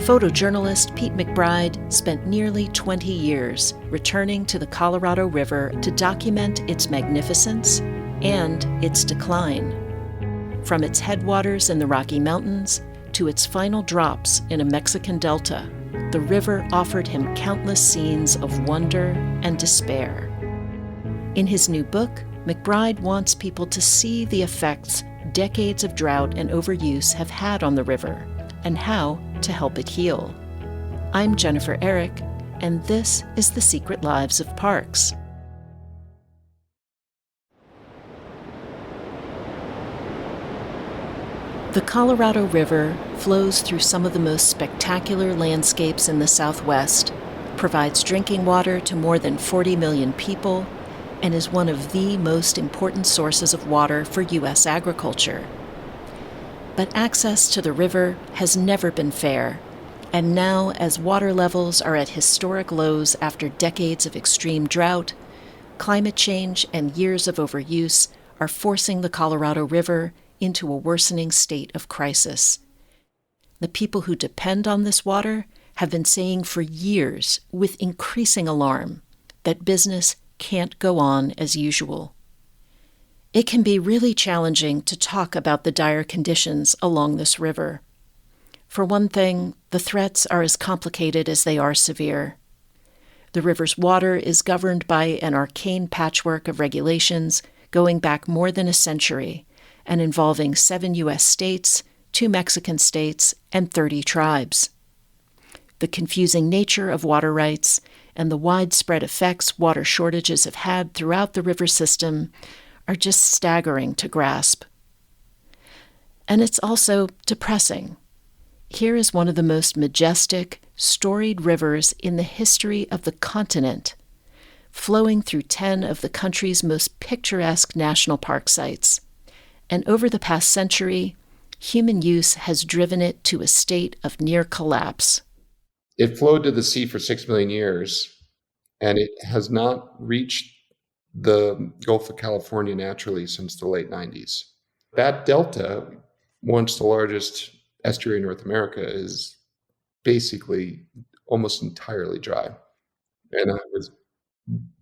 Photojournalist Pete McBride spent nearly 20 years returning to the Colorado River to document its magnificence and its decline. From its headwaters in the Rocky Mountains to its final drops in a Mexican delta, the river offered him countless scenes of wonder and despair. In his new book, McBride wants people to see the effects decades of drought and overuse have had on the river and how to help it heal. I'm Jennifer Errick, and this is The Secret Lives of Parks. The Colorado River flows through some of the most spectacular landscapes in the Southwest, provides drinking water to more than 40 million people, and is one of the most important sources of water for U.S. agriculture. But access to the river has never been fair, and now, as water levels are at historic lows after decades of extreme drought, climate change and years of overuse are forcing the Colorado River into a worsening state of crisis. The people who depend on this water have been saying for years, with increasing alarm, that business can't go on as usual. It can be really challenging to talk about the dire conditions along this river. For one thing, the threats are as complicated as they are severe. The river's water is governed by an arcane patchwork of regulations going back more than a century and involving 7 U.S. states, 2 Mexican states, and 30 tribes. The confusing nature of water rights and the widespread effects water shortages have had throughout the river system are just staggering to grasp. And it's also depressing. Here is one of the most majestic, storied rivers in the history of the continent, flowing through 10 of the country's most picturesque national park sites. And over the past century, human use has driven it to a state of near collapse. It flowed to the sea for 6 million years, and it has not reached the Gulf of California naturally since the late 90s. That delta, once the largest estuary in North America, is basically almost entirely dry. And I was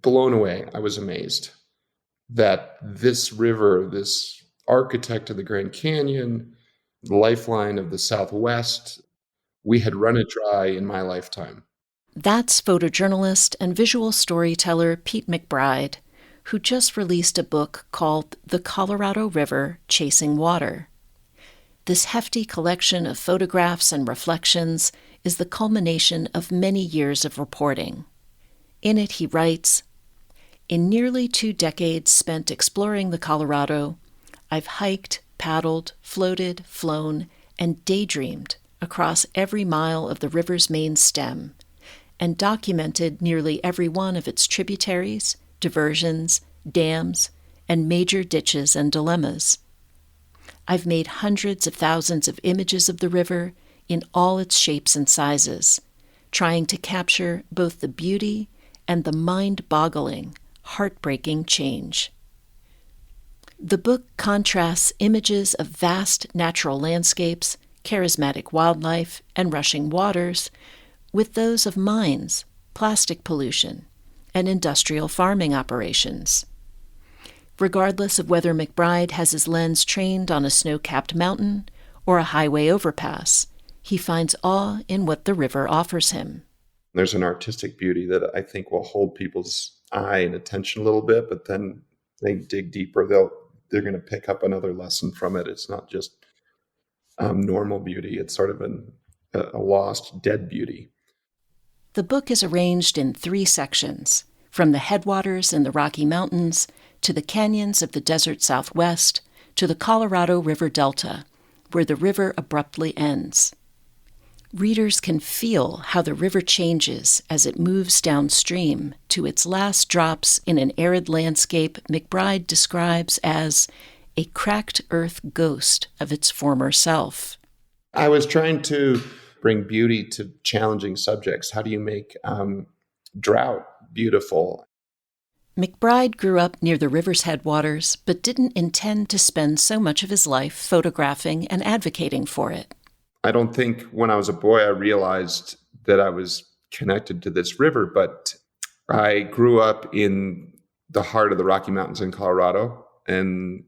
blown away. I was amazed that this river, this architect of the Grand Canyon, the lifeline of the Southwest, we had run it dry in my lifetime. That's photojournalist and visual storyteller Pete McBride, who just released a book called The Colorado River, Chasing Water. This hefty collection of photographs and reflections is the culmination of many years of reporting. In it, he writes, "In nearly 2 decades spent exploring the Colorado, I've hiked, paddled, floated, flown, and daydreamed across every mile of the river's main stem, and documented nearly every one of its tributaries, diversions, dams, and major ditches and dilemmas. I've made hundreds of thousands of images of the river in all its shapes and sizes, trying to capture both the beauty and the mind-boggling, heartbreaking change." The book contrasts images of vast natural landscapes, charismatic wildlife, and rushing waters with those of mines, plastic pollution, and industrial farming operations. Regardless of whether McBride has his lens trained on a snow-capped mountain or a highway overpass, he finds awe in what the river offers him. There's an artistic beauty that I think will hold people's eye and attention a little bit, but then they dig deeper, they're going to pick up another lesson from it. It's not just normal beauty. It's sort of a lost, dead beauty. The book is arranged in 3 sections, from the headwaters in the Rocky Mountains to the canyons of the desert Southwest to the Colorado River Delta, where the river abruptly ends. Readers can feel how the river changes as it moves downstream to its last drops in an arid landscape McBride describes as a cracked earth ghost of its former self. I was trying to bring beauty to challenging subjects. How do you make drought beautiful? McBride grew up near the river's headwaters, but didn't intend to spend so much of his life photographing and advocating for it. I don't think when I was a boy I realized that I was connected to this river, but I grew up in the heart of the Rocky Mountains in Colorado, and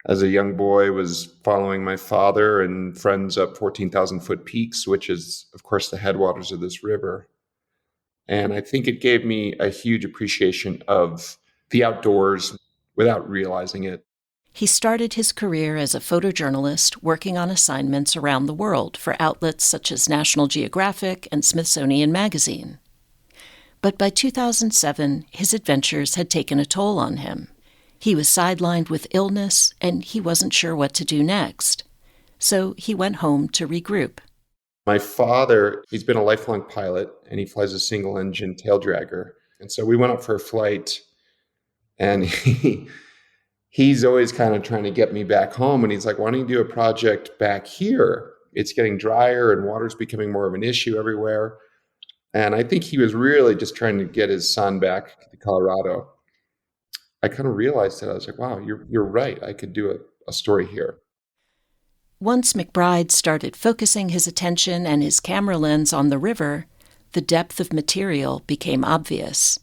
as a young boy was following my father and friends up 14,000-foot peaks, which is, of course, the headwaters of this river. And I think it gave me a huge appreciation of the outdoors without realizing it. He started his career as a photojournalist working on assignments around the world for outlets such as National Geographic and Smithsonian Magazine. But by 2007, his adventures had taken a toll on him. He was sidelined with illness, and he wasn't sure what to do next. So he went home to regroup. My father, he's been a lifelong pilot, and he flies a single-engine tail dragger. And so we went up for a flight, and he's always kind of trying to get me back home. And he's like, why don't you do a project back here? It's getting drier and water's becoming more of an issue everywhere. And I think he was really just trying to get his son back to Colorado. I kind of realized that. I was like, wow, you're right. I could do a story here. Once McBride started focusing his attention and his camera lens on the river, the depth of material became obvious.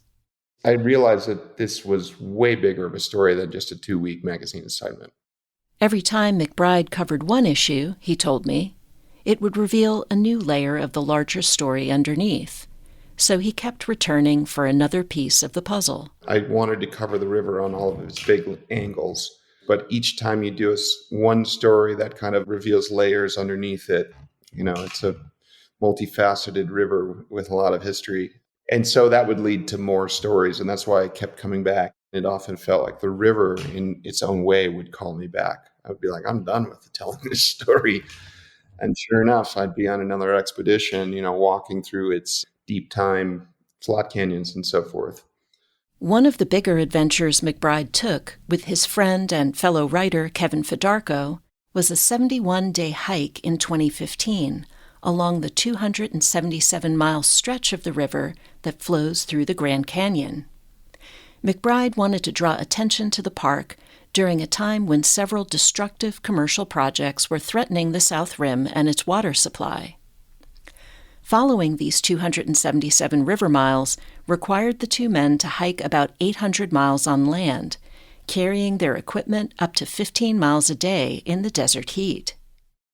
I realized that this was way bigger of a story than just a 2-week magazine assignment. Every time McBride covered one issue, he told me, it would reveal a new layer of the larger story underneath. So he kept returning for another piece of the puzzle. I wanted to cover the river on all of its big angles, but each time you do one story that kind of reveals layers underneath it, it's a multifaceted river with a lot of history. And so that would lead to more stories, and that's why I kept coming back. It often felt like the river in its own way would call me back. I would be like, I'm done with telling this story. And sure enough, I'd be on another expedition, walking through its deep time slot canyons and so forth. One of the bigger adventures McBride took with his friend and fellow writer Kevin Fedarko was a 71-day hike in 2015 along the 277-mile stretch of the river that flows through the Grand Canyon. McBride wanted to draw attention to the park during a time when several destructive commercial projects were threatening the South Rim and its water supply. Following these 277 river miles required the two men to hike about 800 miles on land, carrying their equipment up to 15 miles a day in the desert heat.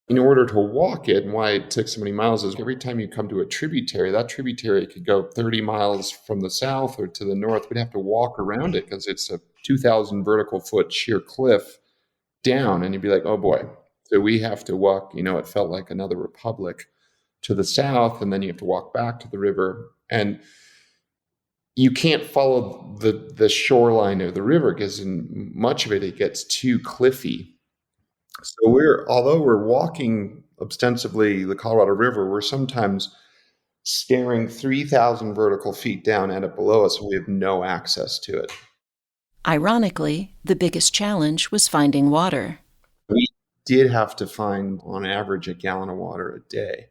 In order to walk it, and why it took so many miles, is every time you come to a tributary, that tributary could go 30 miles from the south or to the north. We'd have to walk around it because it's a 2,000 vertical foot sheer cliff down. And you'd be like, oh boy. So we have to walk, it felt like another republic to the south. And then you have to walk back to the river. And you can't follow the shoreline of the river because in much of it, it gets too cliffy. So although we're walking ostensibly the Colorado River, we're sometimes staring 3,000 vertical feet down at it below us, and we have no access to it. Ironically, the biggest challenge was finding water. We did have to find, on average, a gallon of water a day.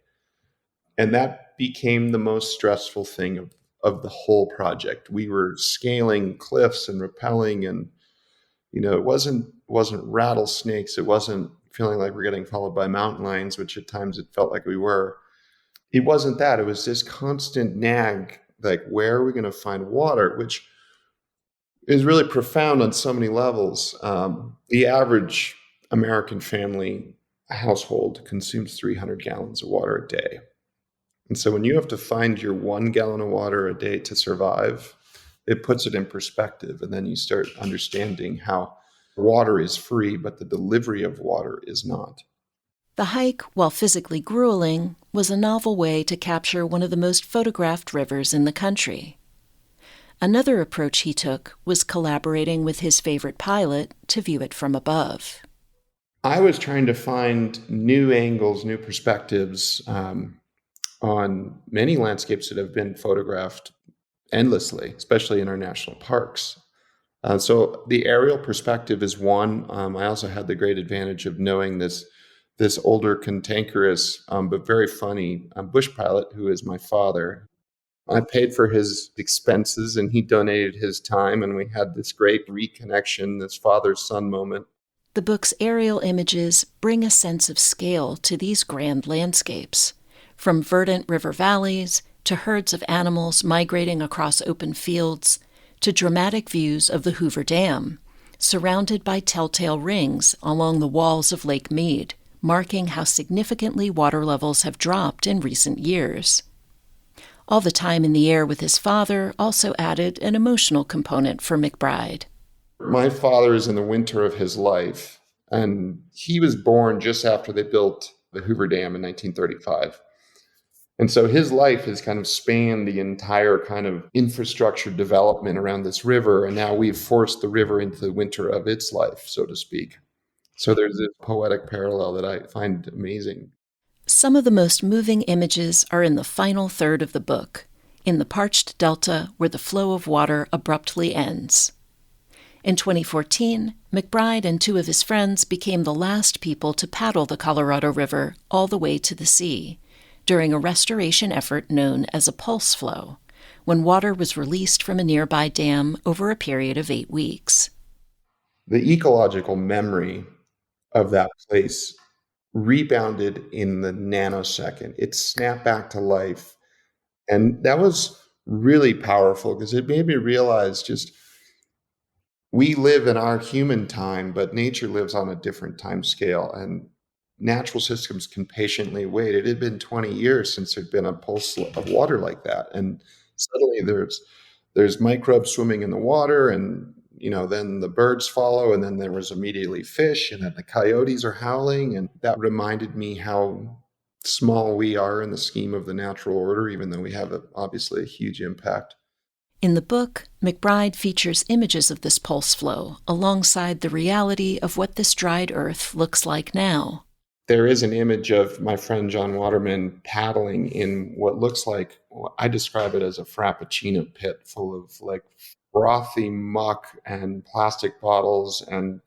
And that became the most stressful thing of the whole project. We were scaling cliffs and rappelling, and it wasn't rattlesnakes. It wasn't feeling like we're getting followed by mountain lions, which at times it felt like we were. It wasn't that. It was this constant nag, like, where are we going to find water, which is really profound on so many levels. The average American family household consumes 300 gallons of water a day. And so when you have to find your 1 gallon of water a day to survive, it puts it in perspective. And then you start understanding how water is free, but the delivery of water is not. The hike, while physically grueling, was a novel way to capture one of the most photographed rivers in the country. Another approach he took was collaborating with his favorite pilot to view it from above. I was trying to find new angles, new perspectives on many landscapes that have been photographed endlessly, especially in our national parks. So the aerial perspective is one. I also had the great advantage of knowing this older, cantankerous, but very funny bush pilot who is my father. I paid for his expenses and he donated his time, and we had this great reconnection, this father-son moment. The book's aerial images bring a sense of scale to these grand landscapes, from verdant river valleys to herds of animals migrating across open fields to dramatic views of the Hoover Dam, surrounded by telltale rings along the walls of Lake Mead, marking how significantly water levels have dropped in recent years. All the time in the air with his father also added an emotional component for McBride. My father is in the winter of his life, and he was born just after they built the Hoover Dam in 1935. And so his life has kind of spanned the entire kind of infrastructure development around this river, and now we've forced the river into the winter of its life, so to speak. So there's this poetic parallel that I find amazing. Some of the most moving images are in the final third of the book, in the parched delta where the flow of water abruptly ends. In 2014, McBride and two of his friends became the last people to paddle the Colorado River all the way to the sea, during a restoration effort known as a pulse flow, when water was released from a nearby dam over a period of 8 weeks. The ecological memory of that place rebounded in the nanosecond. It snapped back to life. And that was really powerful because it made me realize just we live in our human time, but nature lives on a different time scale. And natural systems can patiently wait. It had been 20 years since there'd been a pulse of water like that. And suddenly there's microbes swimming in the water, and then the birds follow, and then there was immediately fish, and then the coyotes are howling. And that reminded me how small we are in the scheme of the natural order, even though we have obviously a huge impact. In the book, McBride features images of this pulse flow alongside the reality of what this dried earth looks like now. There is an image of my friend John Waterman paddling in what looks like, I describe it as a frappuccino pit full of like frothy muck and plastic bottles and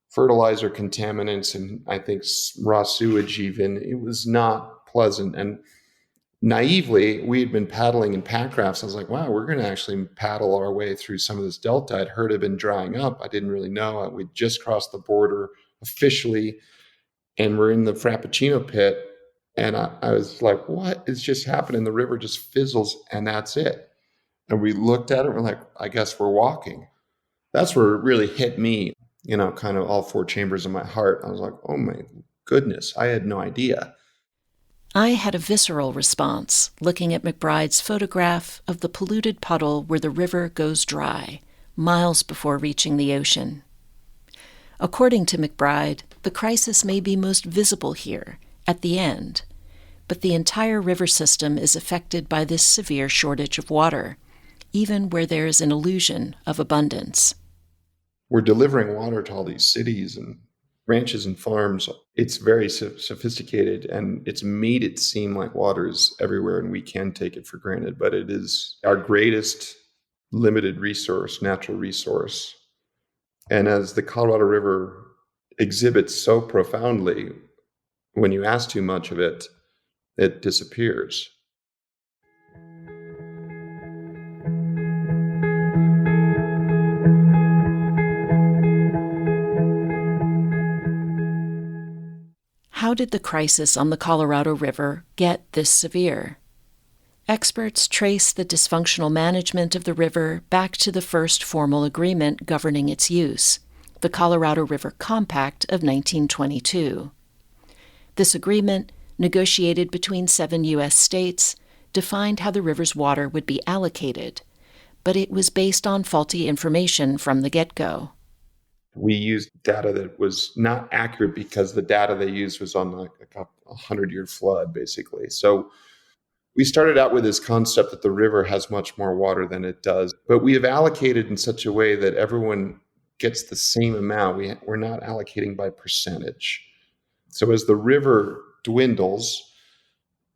fertilizer contaminants, and I think raw sewage even. It was not pleasant. And naively, we had been paddling in pack rafts. I was like, wow, we're going to actually paddle our way through some of this delta. I'd heard it had been drying up. I didn't really know. We'd just crossed the border officially, and we're in the frappuccino pit. And I was like, what is just happening? The river just fizzles, and that's it. And we looked at it, and we're like, I guess we're walking. That's where it really hit me, kind of all four chambers of my heart. I was like, oh my goodness, I had no idea. I had a visceral response looking at McBride's photograph of the polluted puddle where the river goes dry, miles before reaching the ocean. According to McBride, the crisis may be most visible here, at the end, but the entire river system is affected by this severe shortage of water, even where there is an illusion of abundance. We're delivering water to all these cities and ranches and farms. It's very sophisticated, and it's made it seem like water is everywhere and we can take it for granted, but it is our greatest limited resource, natural resource. And as the Colorado River exhibits so profoundly, when you ask too much of it, it disappears. How did the crisis on the Colorado River get this severe? Experts trace the dysfunctional management of the river back to the first formal agreement governing its use, the Colorado River Compact of 1922. This agreement, negotiated between 7 U.S. states, defined how the river's water would be allocated, but it was based on faulty information from the get-go. We used data that was not accurate because the data they used was on like a 100-year flood, basically. So we started out with this concept that the river has much more water than it does, but we have allocated in such a way that everyone gets the same amount. We're not allocating by percentage. So as the river dwindles,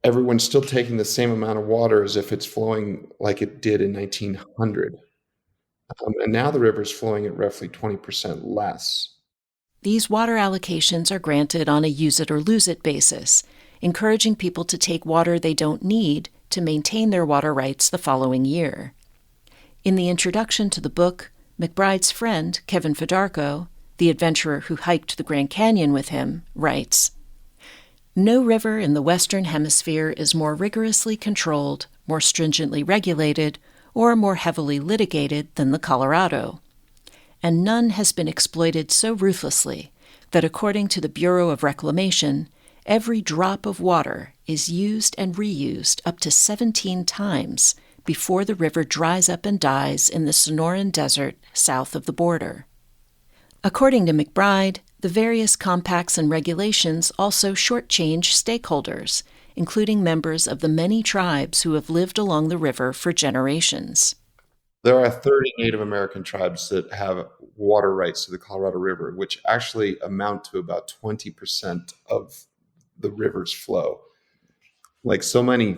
everyone's still taking the same amount of water as if it's flowing like it did in 1900. And now the river is flowing at roughly 20% less. These water allocations are granted on a use-it-or-lose-it basis, encouraging people to take water they don't need to maintain their water rights the following year. In the introduction to the book, McBride's friend, Kevin Fedarko, the adventurer who hiked the Grand Canyon with him, writes, "No river in the Western Hemisphere is more rigorously controlled, more stringently regulated, or more heavily litigated than the Colorado. And none has been exploited so ruthlessly that, according to the Bureau of Reclamation, every drop of water is used and reused up to 17 times before the river dries up and dies in the Sonoran Desert south of the border." According to McBride, the various compacts and regulations also shortchange stakeholders, including members of the many tribes who have lived along the river for generations. There are 30 Native American tribes that have water rights to the Colorado River, which actually amount to about 20% of the river's flow. Like so many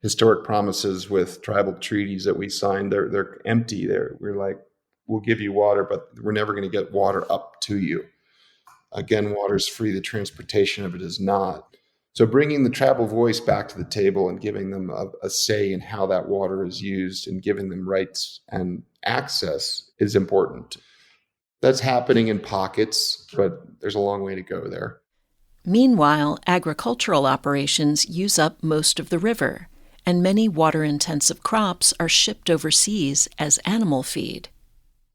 historic promises with tribal treaties that we signed, they're empty. We're like, we'll give you water, but we're never going to get water up to you. Again, water is free. The transportation of it is not. So bringing the tribal voice back to the table and giving them a say in how that water is used and giving them rights and access is important. That's happening in pockets, but there's a long way to go there. Meanwhile, agricultural operations use up most of the river, and many water-intensive crops are shipped overseas as animal feed.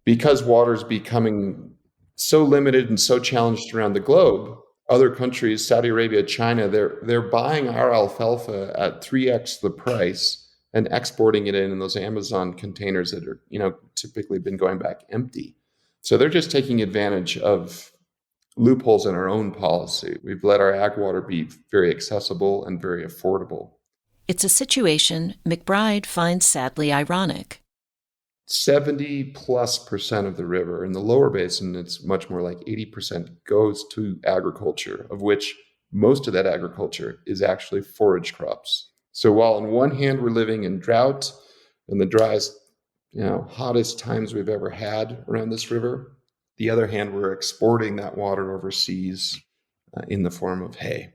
Because water is becoming so limited and so challenged around the globe, other countries, Saudi Arabia, China, they're buying our alfalfa at 3x the price and exporting it in those Amazon containers that are, typically been going back empty. So they're just taking advantage of loopholes in our own policy. We've let our ag water be very accessible and very affordable. It's a situation McBride finds sadly ironic. 70+% of the river in the lower basin, it's much more like 80% goes to agriculture, of which most of that agriculture is actually forage crops. So while on one hand we're living in drought and the driest, hottest times we've ever had around this river, the other hand we're exporting that water overseas in the form of hay.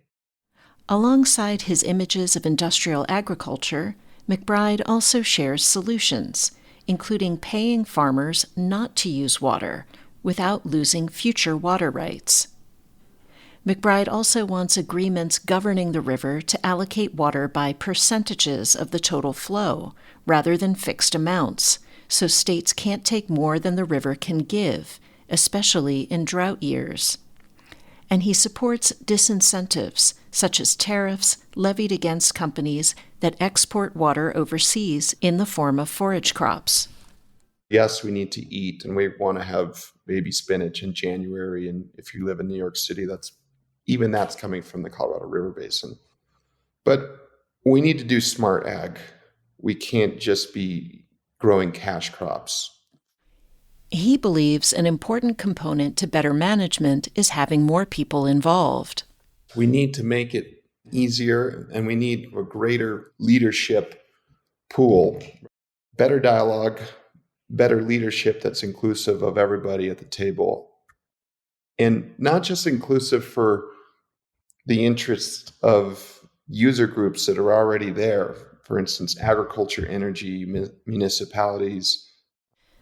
Alongside his images of industrial agriculture, McBride also shares solutions, including paying farmers not to use water without losing future water rights. McBride also wants agreements governing the river to allocate water by percentages of the total flow rather than fixed amounts, so states can't take more than the river can give, especially in drought years. And he supports disincentives, such as tariffs levied against companies that export water overseas in the form of forage crops. Yes, we need to eat, and we want to have baby spinach in January. And if you live in New York City, that's coming from the Colorado River Basin. But we need to do smart ag. We can't just be growing cash crops. He believes an important component to better management is having more people involved. We need to make it easier, and we need a greater leadership pool, better dialogue, better leadership that's inclusive of everybody at the table. And not just inclusive for the interests of user groups that are already there, for instance, agriculture, energy, municipalities.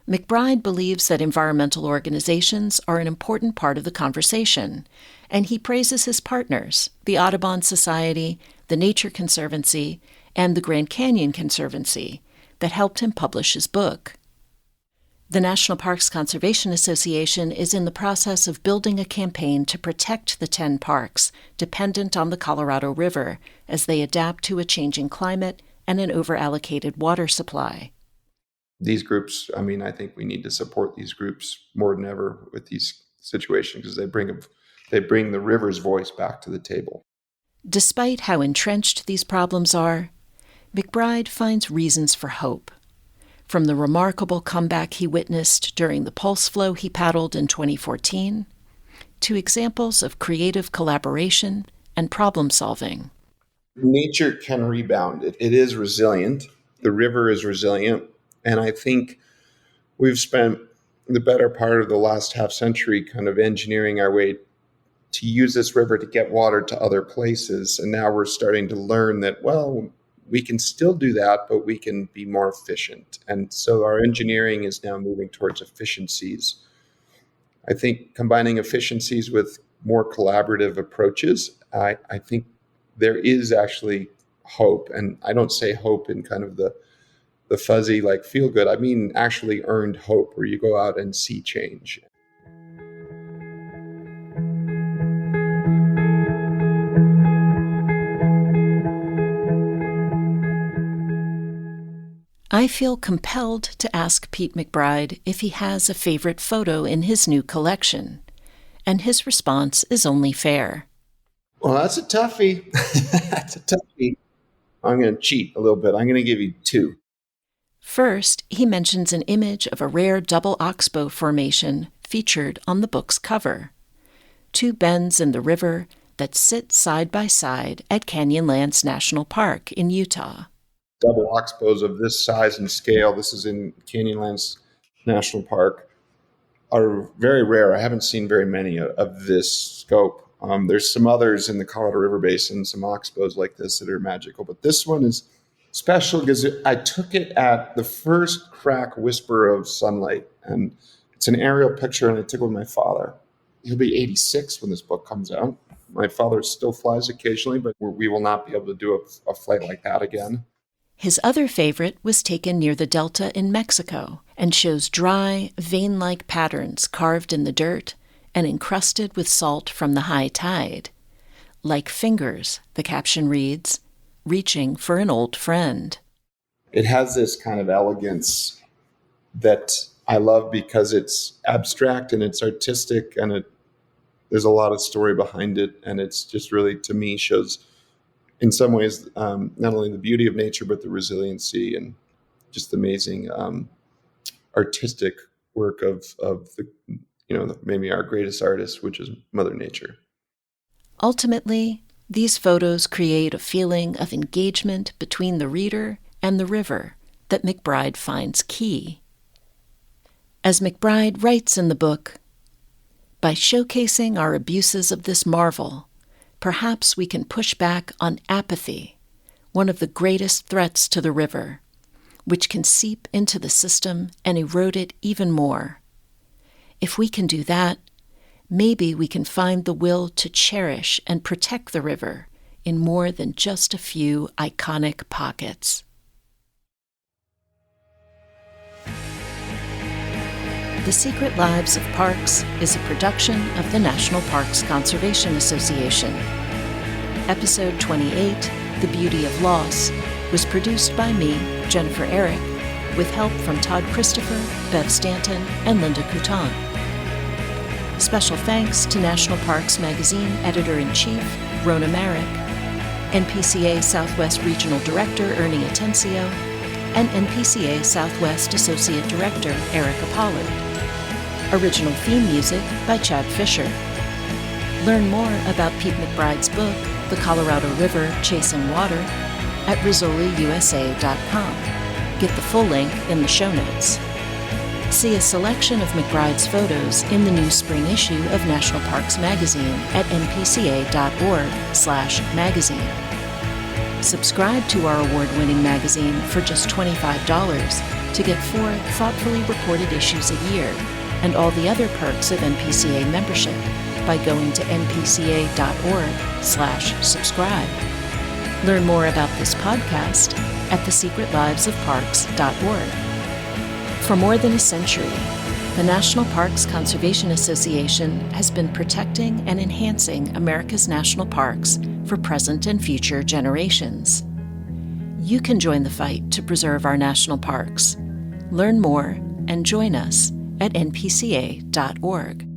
McBride believes that environmental organizations are an important part of the conversation, and he praises his partners, the Audubon Society, the Nature Conservancy, and the Grand Canyon Conservancy, that helped him publish his book. The National Parks Conservation Association is in the process of building a campaign to protect the 10 parks dependent on the Colorado River as they adapt to a changing climate and an overallocated water supply. These groups, I think we need to support these groups more than ever with these situations because they bring the river's voice back to the table. Despite how entrenched these problems are, McBride finds reasons for hope. From the remarkable comeback he witnessed during the pulse flow he paddled in 2014, to examples of creative collaboration and problem solving. Nature can rebound. It is resilient. The river is resilient. And I think we've spent the better part of the last half century kind of engineering our way to use this river to get water to other places. And now we're starting to learn that, we can still do that, but we can be more efficient. And so our engineering is now moving towards efficiencies. I think combining efficiencies with more collaborative approaches, I think there is actually hope. And I don't say hope in kind of the fuzzy, like feel good. I mean, actually earned hope where you go out and see change. I feel compelled to ask Pete McBride if he has a favorite photo in his new collection, and his response is only fair. Well, that's a toughie. That's a toughie. I'm going to cheat a little bit. I'm going to give you two. First, he mentions an image of a rare double oxbow formation featured on the book's cover. Two bends in the river that sit side by side at Canyonlands National Park in Utah. Double oxbows of this size and scale, this is in Canyonlands National Park, are very rare. I haven't seen very many of this scope. There's some others in the Colorado River Basin, some oxbows like this that are magical, but this one is special because I took it at the first crack whisper of sunlight, and it's an aerial picture, and I took it with my father. He'll be 86 when this book comes out. My father still flies occasionally, but we will not be able to do a flight like that again. His other favorite was taken near the Delta in Mexico and shows dry, vein-like patterns carved in the dirt and encrusted with salt from the high tide. Like fingers, the caption reads, reaching for an old friend. It has this kind of elegance that I love because it's abstract and it's artistic, and there's a lot of story behind it, and it's just really, to me, shows in some ways not only the beauty of nature but the resiliency and just amazing artistic work of the maybe our greatest artist, which is Mother Nature. Ultimately, these photos create a feeling of engagement between the reader and the river that McBride finds key. As McBride writes in the book, by showcasing our abuses of this marvel, perhaps we can push back on apathy, one of the greatest threats to the river, which can seep into the system and erode it even more. If we can do that, maybe we can find the will to cherish and protect the river in more than just a few iconic pockets. The Secret Lives of Parks is a production of the National Parks Conservation Association. Episode 28, The Beauty of Loss, was produced by me, Jennifer Errick, with help from Todd Christopher, Bev Stanton, and Linda Couton. Special thanks to National Parks Magazine Editor-in-Chief, Rona Merrick, NPCA Southwest Regional Director, Ernie Atencio, and NPCA Southwest Associate Director, Erica Pollard. Original theme music by Chad Fisher. Learn more about Pete McBride's book, The Colorado River, Chasing Water, at rizzoliusa.com. Get the full link in the show notes. See a selection of McBride's photos in the new spring issue of National Parks Magazine at npca.org/magazine. Subscribe to our award-winning magazine for just $25 to get 4 thoughtfully reported issues a year and all the other perks of NPCA membership by going to npca.org/subscribe. Learn more about this podcast at thesecretlivesofparks.org. For more than a century, the National Parks Conservation Association has been protecting and enhancing America's national parks for present and future generations. You can join the fight to preserve our national parks. Learn more and join us at npca.org.